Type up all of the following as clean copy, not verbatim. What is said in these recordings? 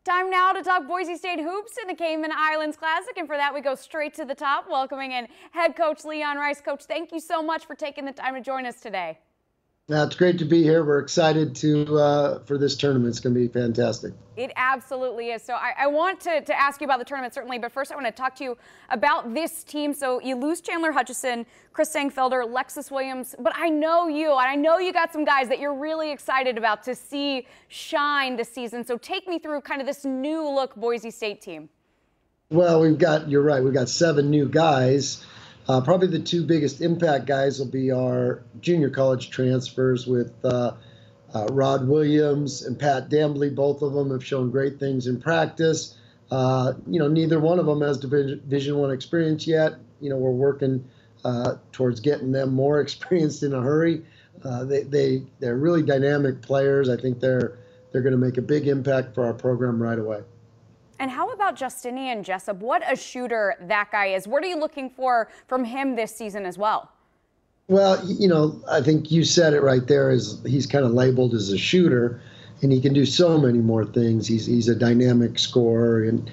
Time now to talk Boise State hoops in the Cayman Islands Classic, and for that we go straight to the top, welcoming in head coach Leon Rice. Coach, thank you so much for taking the time to join us today. It's great to be here. We're excited for this tournament. It's going to be fantastic. It absolutely is. So I want to ask you about the tournament, certainly, but first I want to talk to you about this team. So you lose Chandler Hutchison, Chris Sangfelder, Lexus Williams, but I know you, and I know you got some guys that you're really excited about to see shine this season. So take me through kind of this new look Boise State team. Well, you're right, we've got 7 new guys. Probably the 2 biggest impact guys will be our junior college transfers with Rod Williams and Pat Dambley. Both of them have shown great things in practice. Neither one of them has Division I experience yet. We're working towards getting them more experienced in a hurry. They're really dynamic players. I think they're going to make a big impact for our program right away. And how about Justinian Jessup? What a shooter that guy is. What are you looking for from him this season as well? Well, I think you said it right there. He's kind of labeled as a shooter, and he can do so many more things. He's a dynamic scorer, and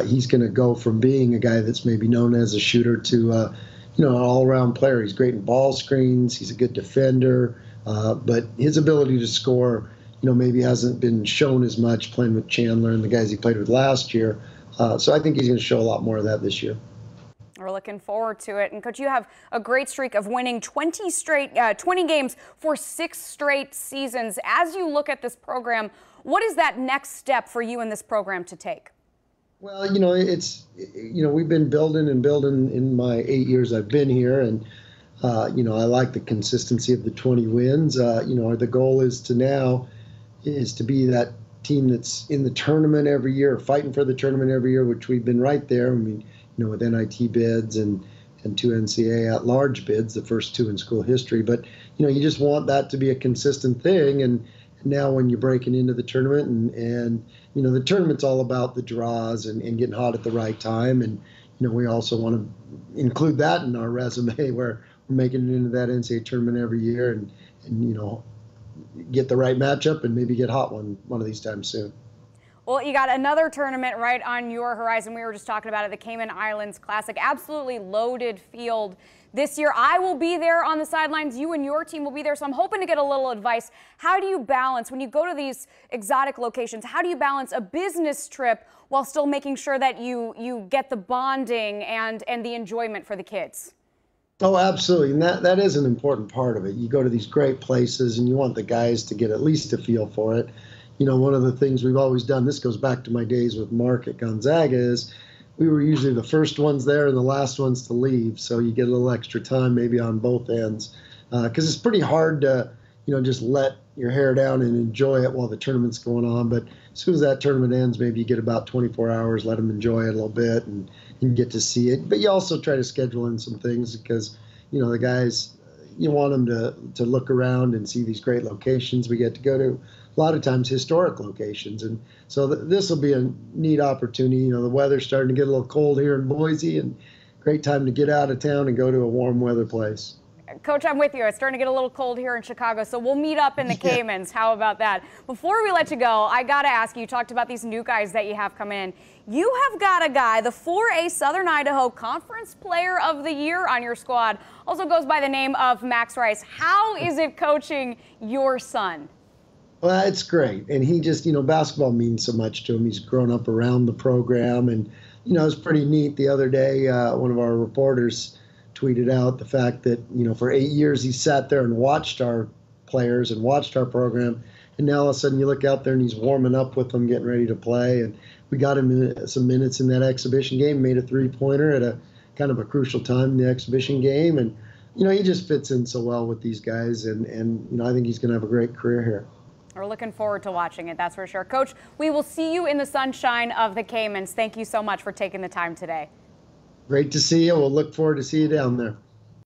he's going to go from being a guy that's maybe known as a shooter to an all-around player. He's great in ball screens. He's a good defender, but his ability to score maybe hasn't been shown as much playing with Chandler and the guys he played with last year. So I think he's going to show a lot more of that this year. We're looking forward to it. And Coach, you have a great streak of winning 20 games for 6 straight seasons. As you look at this program, what is that next step for you in this program to take? Well, we've been building in my 8 years I've been here, and I like the consistency of the 20 wins. The goal is to be that team that's in the tournament every year, fighting for the tournament every year, which we've been right there. I mean, with NIT bids and 2 NCAA at-large bids, the first 2 in school history. But, you just want that to be a consistent thing. And now when you're breaking into the tournament and the tournament's all about the draws and getting hot at the right time. And, we also want to include that in our resume where we're making it into that NCAA tournament every year and get the right matchup and maybe get hot one of these times soon. Well, you got another tournament right on your horizon. We were just talking about it, the Cayman Islands Classic. Absolutely loaded field this year. I will be there on the sidelines. You and your team will be there. So I'm hoping to get a little advice. How do you balance, when you go to these exotic locations, how do you balance a business trip while still making sure that you get the bonding and the enjoyment for the kids? Oh, absolutely. And that is an important part of it. You go to these great places and you want the guys to get at least a feel for it. One of the things we've always done, this goes back to my days with Mark at Gonzaga, is we were usually the first ones there and the last ones to leave. So you get a little extra time maybe on both ends. Because it's pretty hard to, just let your hair down and enjoy it while the tournament's going on. But as soon as that tournament ends, maybe you get about 24 hours, let them enjoy it a little bit and get to see it. But you also try to schedule in some things because, the guys, you want them to look around and see these great locations we get to go to. A lot of times historic locations. And so this will be a neat opportunity. The weather's starting to get a little cold here in Boise, and great time to get out of town and go to a warm weather place. Coach, I'm with you. It's starting to get a little cold here in Chicago, so we'll meet up in the Caymans. How about that? Before we let you go, I got to ask you talked about these new guys that you have come in. You have got a guy, the 4A Southern Idaho Conference Player of the Year on your squad. Also goes by the name of Max Rice. How is it coaching your son? Well, it's great. And he just, basketball means so much to him. He's grown up around the program. And, it's pretty neat. The other day, one of our reporters tweeted out the fact that, for 8 years he sat there and watched our players and watched our program. And now all of a sudden you look out there and he's warming up with them, getting ready to play. And we got him some minutes in that exhibition game, made a 3-pointer at a kind of a crucial time in the exhibition game. And, he just fits in so well with these guys. And I think he's going to have a great career here. We're looking forward to watching it, that's for sure. Coach, we will see you in the sunshine of the Caymans. Thank you so much for taking the time today. Great to see you. We'll look forward to see you down there.